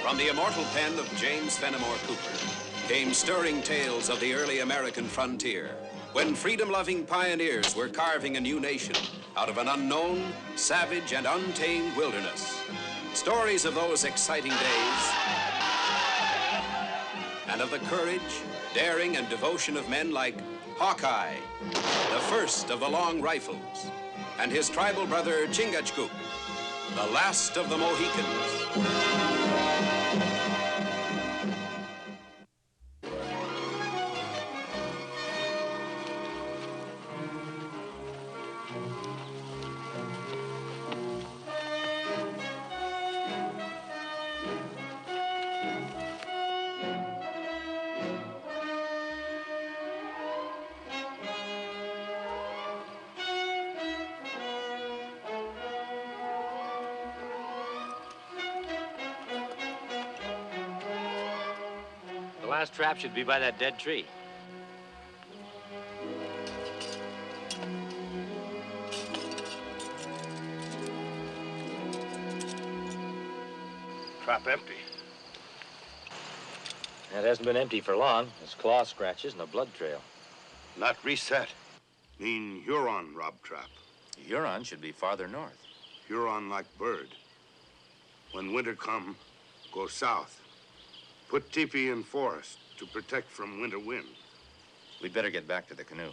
From the immortal pen of James Fenimore Cooper came stirring tales of the early American frontier, when freedom-loving pioneers were carving a new nation out of an unknown, savage, and untamed wilderness. Stories of those exciting days and of the courage, daring, and devotion of men like Hawkeye, the first of the long rifles, and his tribal brother Chingachgook, the last of the Mohicans. The last trap should be by that dead tree. Trap empty. It hasn't been empty for long. There's claw scratches and a blood trail. Not reset. Mean Huron rob trap. Huron should be farther north. Huron like bird. When winter come, go south. Put teepee in forest to protect from winter wind. We'd better get back to the canoe.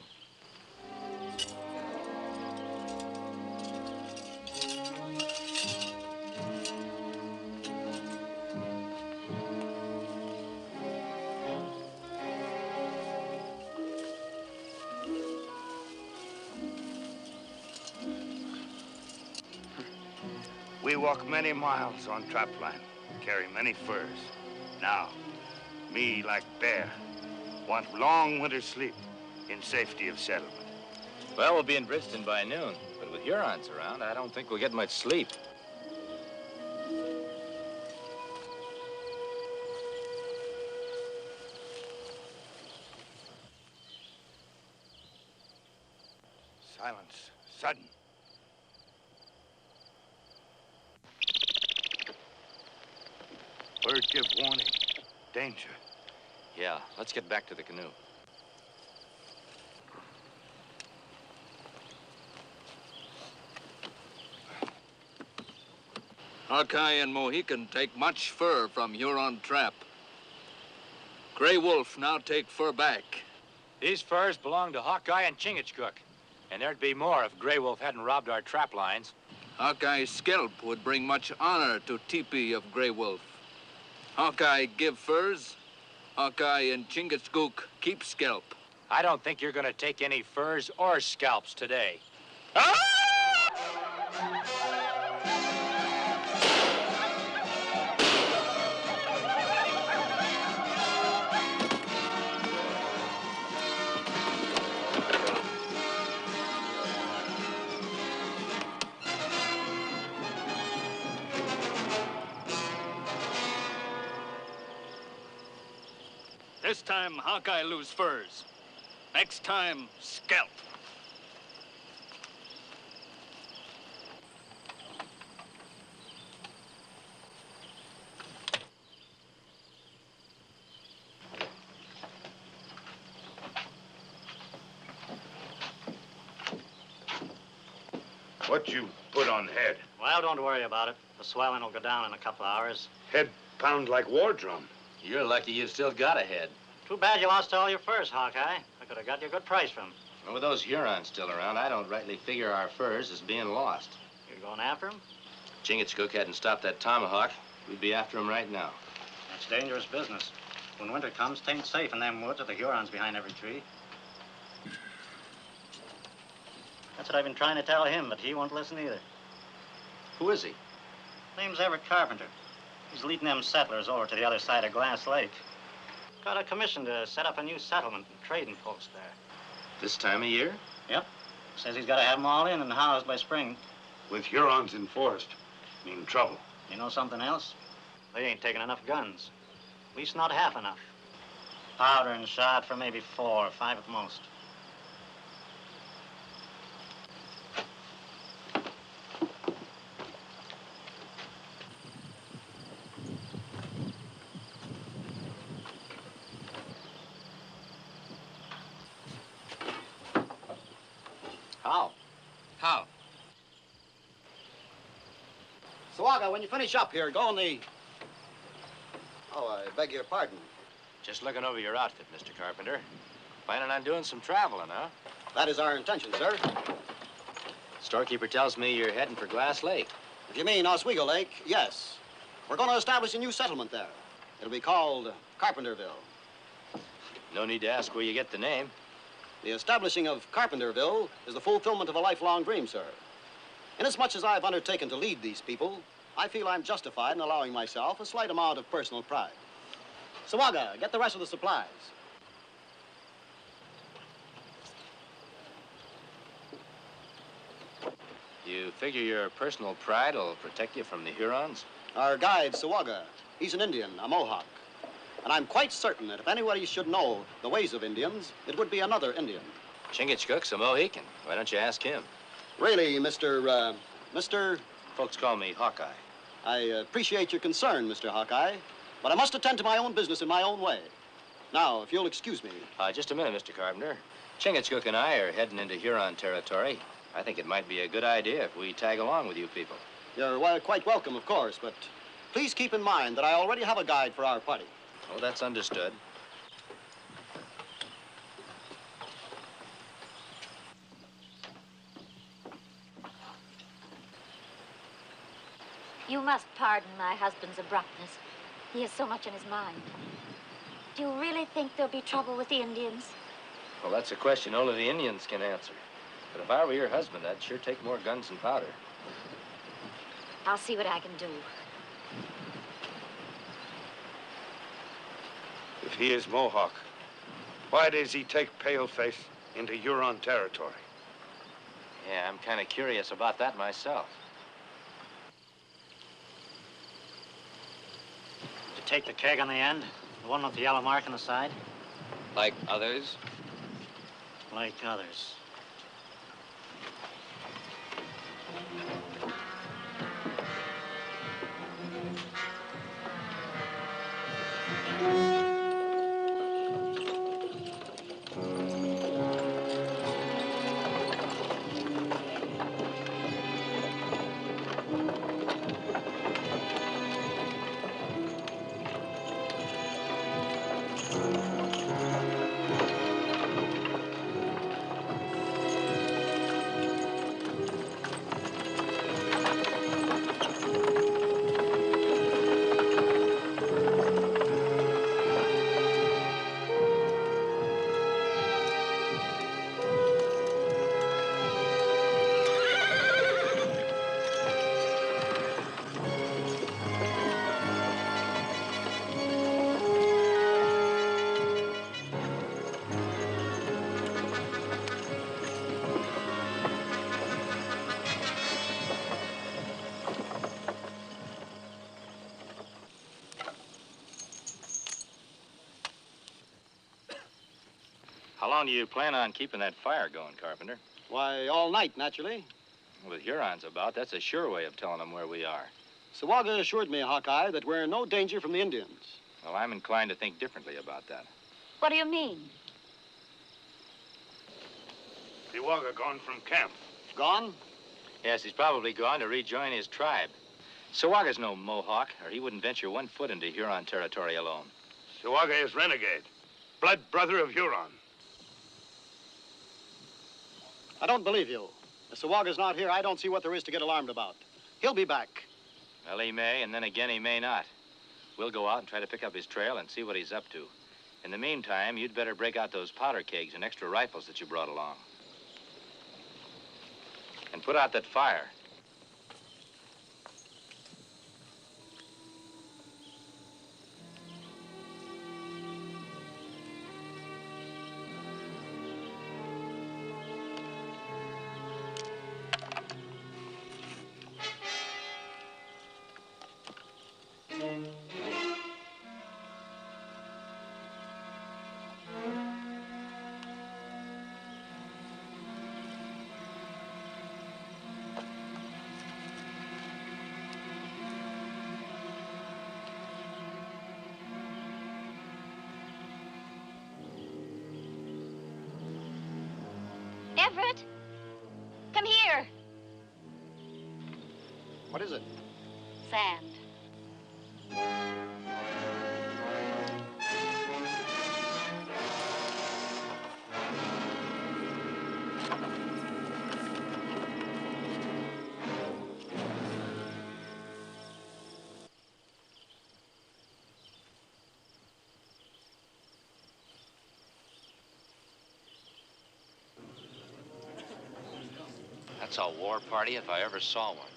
We walk many miles on trap line, carry many furs. Now, me like bear, want long winter sleep in safety of settlement. Well, we'll be in Briston by noon, but with Hurons around, I don't think we'll get much sleep. Silence, sudden. Bird give warning. Danger. Yeah, let's get back to the canoe. Hawkeye and Mohican take much fur from Huron trap. Gray Wolf now take fur back. These furs belong to Hawkeye and Chingachgook, and there'd be more if Gray Wolf hadn't robbed our trap lines. Hawkeye's scalp would bring much honor to teepee of Gray Wolf. Hawkeye give furs, Hawkeye and Chingachgook keep scalp. I don't think you're gonna take any furs or scalps today. This time, Hawkeye lose furs. Next time, scalp. What you put on head? Well, don't worry about it. The swelling will go down in a couple of hours. Head pound like war drum. You're lucky you've still got a head. Too bad you lost all your furs, Hawkeye. I could have got you a good price for them. And with those Hurons still around, I don't rightly figure our furs as being lost. You're going after them? Chingachgook hadn't stopped that tomahawk, we'd be after him right now. That's dangerous business. When winter comes, 'tain't safe in them woods with the Hurons behind every tree. That's what I've been trying to tell him, but he won't listen either. Who is he? Name's Carpenter. He's leading them settlers over to the other side of Glass Lake. Got a commission to set up a new settlement and trading post there. This time of year? Yep. Says he's got to have them all in and housed by spring. With Hurons enforced, mean trouble. You know something else? They ain't taking enough guns. At least not half enough. Powder and shot for maybe 4 or 5 at most. Sawaga, when you finish up here, go in the... Oh, I beg your pardon. Just looking over your outfit, Mr. Carpenter. Planning on doing some traveling, huh? That is our intention, sir. Storekeeper tells me you're heading for Glass Lake. If you mean Oswego Lake, yes. We're going to establish a new settlement there. It'll be called Carpenterville. No need to ask where you get the name. The establishing of Carpenterville is the fulfillment of a lifelong dream, sir. Inasmuch as I've undertaken to lead these people, I feel I'm justified in allowing myself a slight amount of personal pride. Sawaga, get the rest of the supplies. You figure your personal pride will protect you from the Hurons? Our guide, Sawaga, he's an Indian, a Mohawk. And I'm quite certain that if anybody should know the ways of Indians, it would be another Indian. Chingachgook's a Mohican. Why don't you ask him? Really, Mr. Folks call me Hawkeye. I appreciate your concern, Mr. Hawkeye, but I must attend to my own business in my own way. Now, if you'll excuse me. Just a minute, Mr. Carpenter. Chingachgook and I are heading into Huron territory. I think it might be a good idea if we tag along with you people. You're quite welcome, of course, but please keep in mind that I already have a guide for our party. Oh, that's understood. You must pardon my husband's abruptness. He has so much on his mind. Do you really think there'll be trouble with the Indians? Well, that's a question only the Indians can answer. But if I were your husband, I'd sure take more guns and powder. I'll see what I can do. If he is Mohawk, why does he take Paleface into Huron territory? Yeah, I'm kind of curious about that myself. Did you take the keg on the end? The one with the yellow mark on the side? Like others? Like others. How long do you plan on keeping that fire going, Carpenter? Why, all night, naturally. With Hurons about, that's a sure way of telling them where we are. Sawaga assured me, Hawkeye, that we're in no danger from the Indians. Well, I'm inclined to think differently about that. What do you mean? Sawaga gone from camp. Gone? Yes, he's probably gone to rejoin his tribe. Sawaga's no Mohawk, or he wouldn't venture 1 foot into Huron territory alone. Sawaga is renegade, blood brother of Huron. I don't believe you. If Sawaga's not here, I don't see what there is to get alarmed about. He'll be back. Well, he may, and then again he may not. We'll go out and try to pick up his trail and see what he's up to. In the meantime, you'd better break out those powder kegs and extra rifles that you brought along. And put out that fire. Everett, come here. What is it? sand. That's a war party if I ever saw one.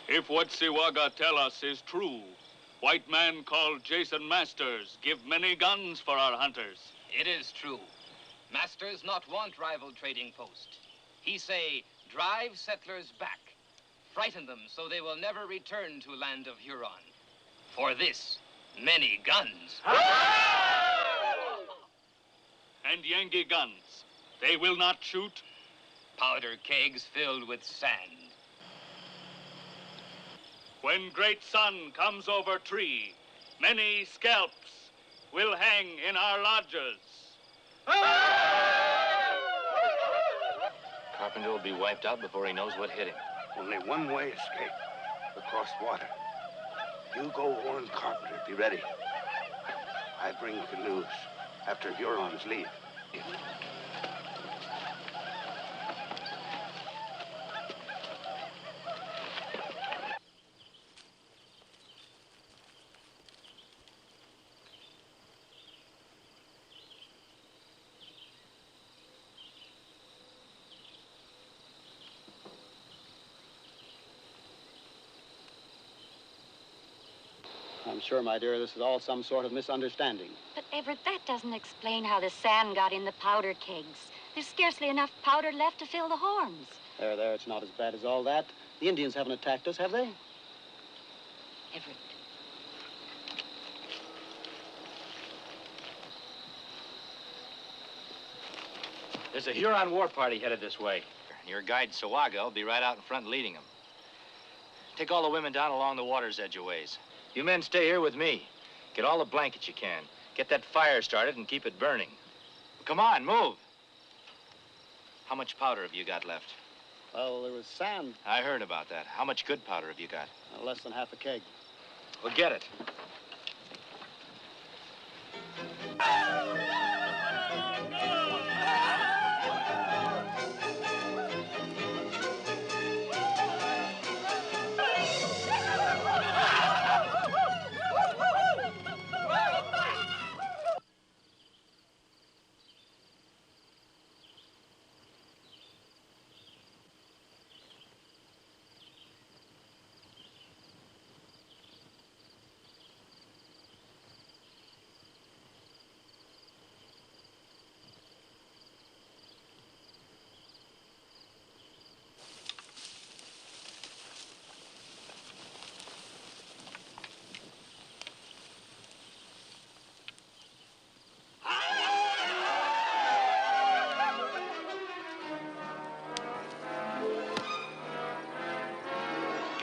If what Siwaga tell us is true, white man called Jason Masters give many guns for our hunters. It is true. Masters not want rival trading post. He say, drive settlers back. Frighten them so they will never return to land of Huron. For this, many guns. And Yankee guns. They will not shoot? Powder kegs filled with sand. When great sun comes over tree, many scalps will hang in our lodges. Carpenter will be wiped out before he knows what hit him. Only one way escape, across water. You go warn Carpenter, be ready. I bring canoes after Hurons leave. I'm sure, my dear, this is all some sort of misunderstanding. But, Everett, that doesn't explain how the sand got in the powder kegs. There's scarcely enough powder left to fill the horns. There, it's not as bad as all that. The Indians haven't attacked us, have they? Everett. There's a Huron war party headed this way. Your guide, Siwaga, will be right out in front leading them. Take all the women down along the water's edge a ways. You men stay here with me. Get all the blankets you can. Get that fire started and keep it burning. Come on, move. How much powder have you got left? Well, there was sand. I heard about that. How much good powder have you got? Less than half a keg. Well, get it.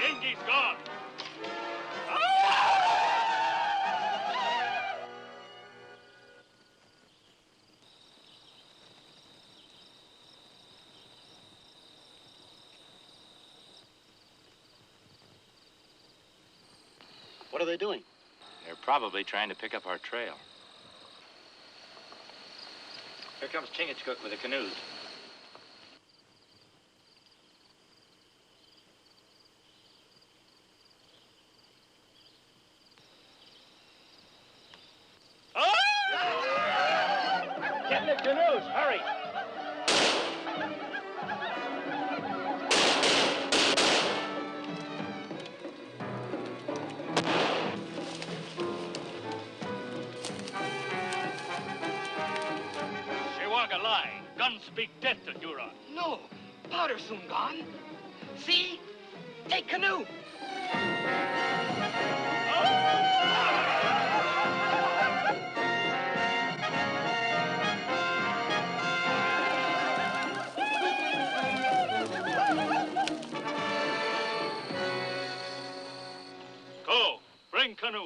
Yankee gone. What are they doing? They're probably trying to pick up our trail. Here comes Chingachgook with the canoes. Get in the canoes, hurry! Siwaga lie. Guns speak death to Huron. No, powder soon gone. See? Take canoe. Go, bring canoes.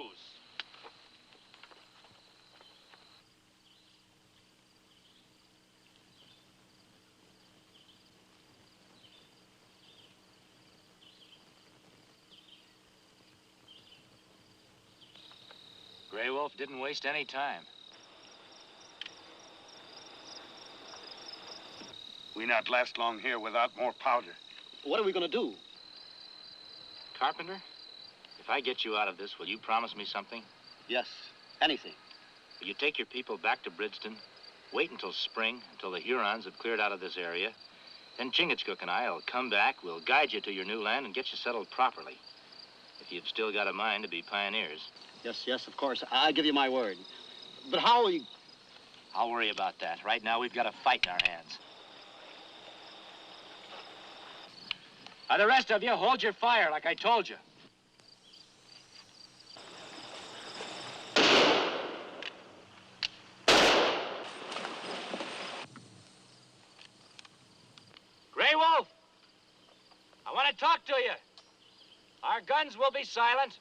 Wolf didn't waste any time. We not last long here without more powder. What are we going to do? Carpenter, if I get you out of this, will you promise me something? Yes, anything. Will you take your people back to Bridgeton, wait until spring, until the Hurons have cleared out of this area, then Chingachgook and I will come back, we'll guide you to your new land and get you settled properly. If you've still got a mind to be pioneers. Yes, of course. I give you my word. But how will you... I'll worry about that. Right now, we've got a fight in our hands. Now, the rest of you, hold your fire like I told you. Gray Wolf, I want to talk to you. Our guns will be silent.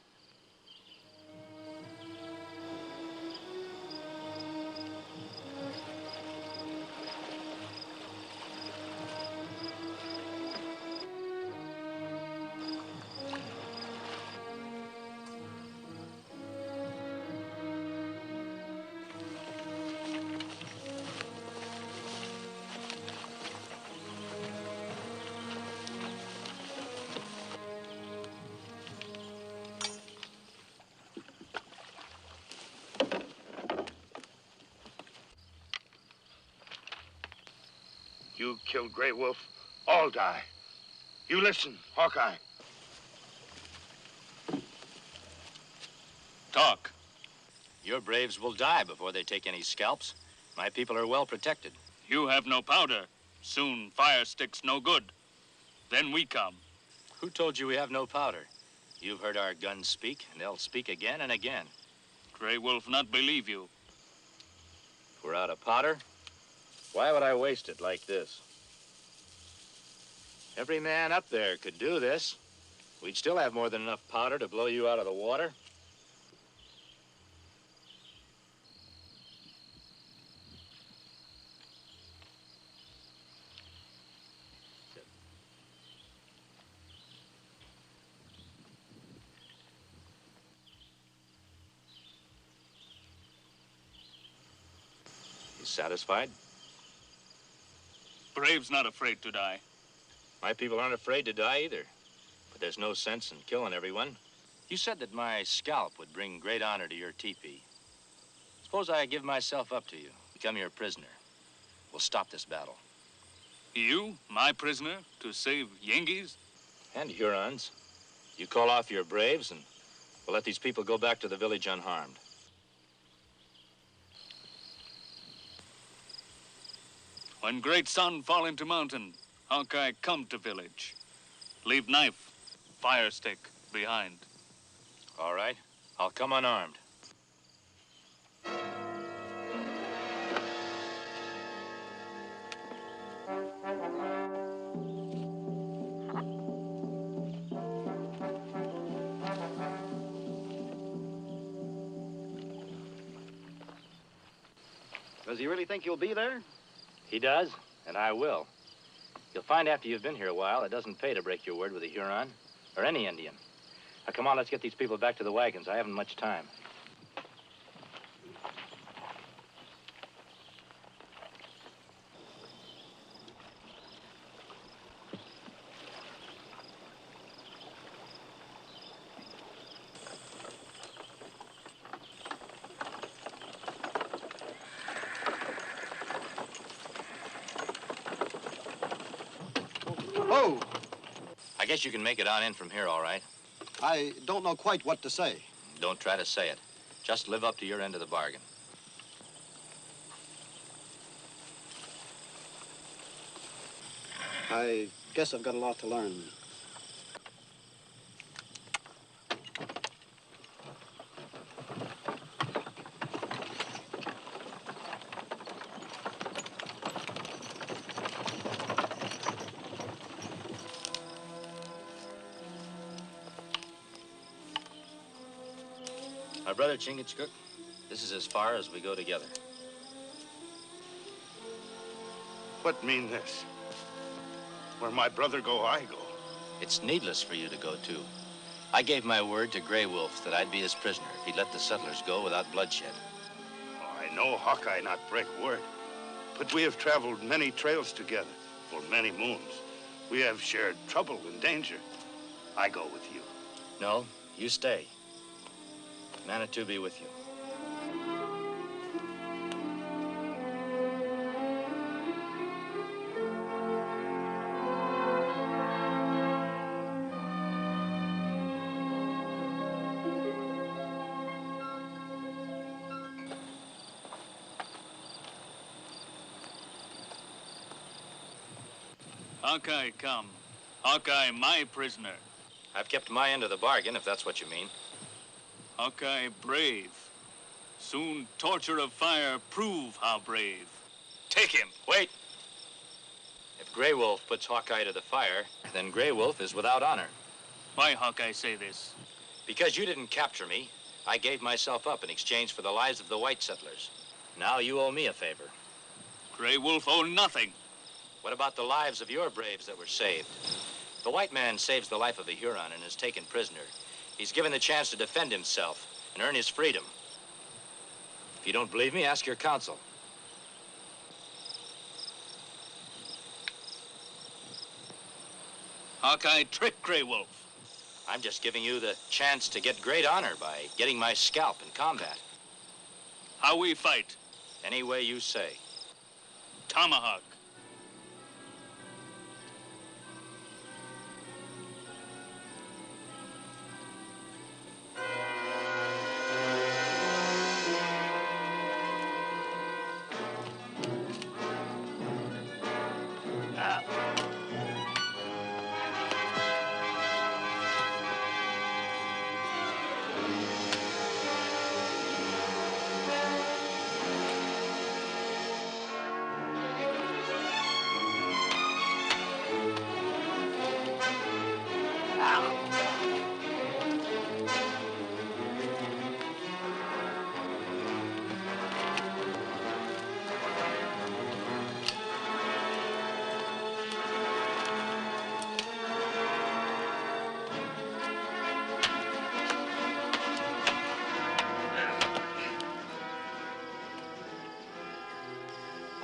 You killed Gray Wolf, all die. You listen, Hawkeye. Talk. Your braves will die before they take any scalps. My people are well protected. You have no powder. Soon fire sticks no good. Then we come. Who told you we have no powder? You've heard our guns speak, and they'll speak again and again. Gray Wolf not believe you. If we're out of powder, why would I waste it like this? Every man up there could do this. We'd still have more than enough powder to blow you out of the water. You satisfied? Brave's not afraid to die. My people aren't afraid to die either. But there's no sense in killing everyone. You said that my scalp would bring great honor to your teepee. Suppose I give myself up to you, become your prisoner. We'll stop this battle. You, my prisoner, to save Yengeese? And Hurons. You call off your braves, and we'll let these people go back to the village unharmed. When great sun fall into mountain, Hawkeye come to village. Leave knife, fire stick behind. All right. I'll come unarmed. Does he really think you'll be there? He does, and I will. You'll find after you've been here a while, it doesn't pay to break your word with a Huron or any Indian. Now, come on, let's get these people back to the wagons. I haven't much time. Oh! I guess you can make it on in from here, all right. I don't know quite what to say. Don't try to say it. Just live up to your end of the bargain. I guess I've got a lot to learn. My brother Chingachgook, this is as far as we go together. What mean this? Where my brother go, I go. It's needless for you to go, too. I gave my word to Grey Wolf that I'd be his prisoner if he'd let the settlers go without bloodshed. Oh, I know Hawkeye not break word, but we have traveled many trails together for many moons. We have shared trouble and danger. I go with you. No, you stay. Manitou be with you. Hawkeye, come. Hawkeye, my prisoner. I've kept my end of the bargain, if that's what you mean. Hawkeye, brave. Soon torture of fire prove how brave. Take him. Wait. If Grey Wolf puts Hawkeye to the fire, then Grey Wolf is without honor. Why Hawkeye say this? Because you didn't capture me, I gave myself up in exchange for the lives of the white settlers. Now you owe me a favor. Grey Wolf owe nothing. What about the lives of your braves that were saved? The white man saves the life of a Huron and is taken prisoner. He's given the chance to defend himself and earn his freedom. If you don't believe me, ask your counsel. Hawkeye tricked Grey Wolf. I'm just giving you the chance to get great honor by getting my scalp in combat. How we fight? Any way you say. Tomahawk.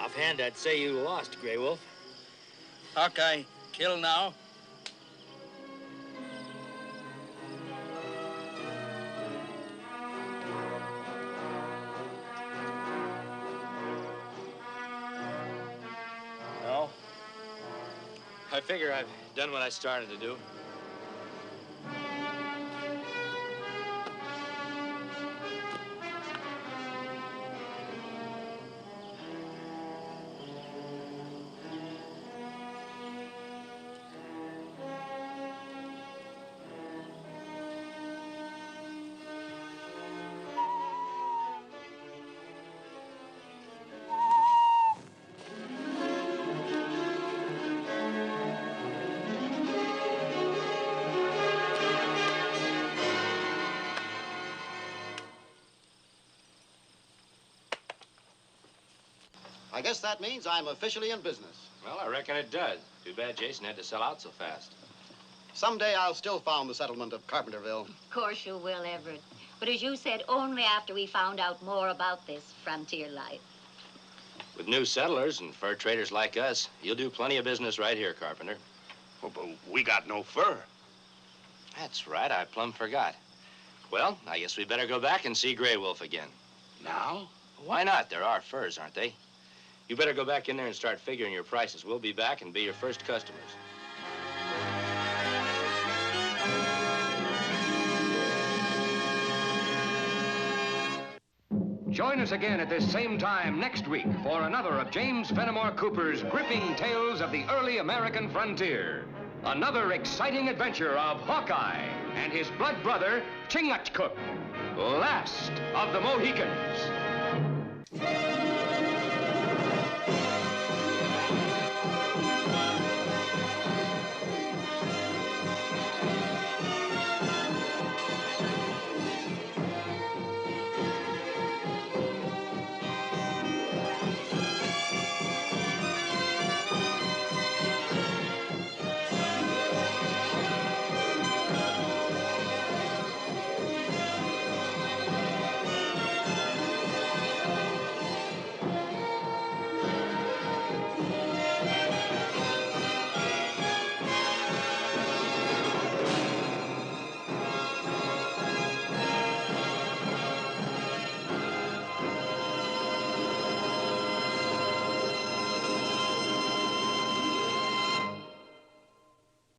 Offhand, I'd say you lost, Grey Wolf. Hawkeye, kill now. No. I figure I've done what I started to do. I guess that means I'm officially in business. Well, I reckon it does. Too bad Jason had to sell out so fast. Someday I'll still found the settlement of Carpenterville. Of course you will, Everett. But as you said, only after we found out more about this frontier life. With new settlers and fur traders like us, you'll do plenty of business right here, Carpenter. Oh, but we got no fur. That's right, I plumb forgot. Well, I guess we better go back and see Grey Wolf again. Now? Why not? There are furs, aren't they? You better go back in there and start figuring your prices. We'll be back and be your first customers. Join us again at this same time next week for another of James Fenimore Cooper's gripping tales of the early American frontier. Another exciting adventure of Hawkeye and his blood brother, Chingachgook, last of the Mohicans.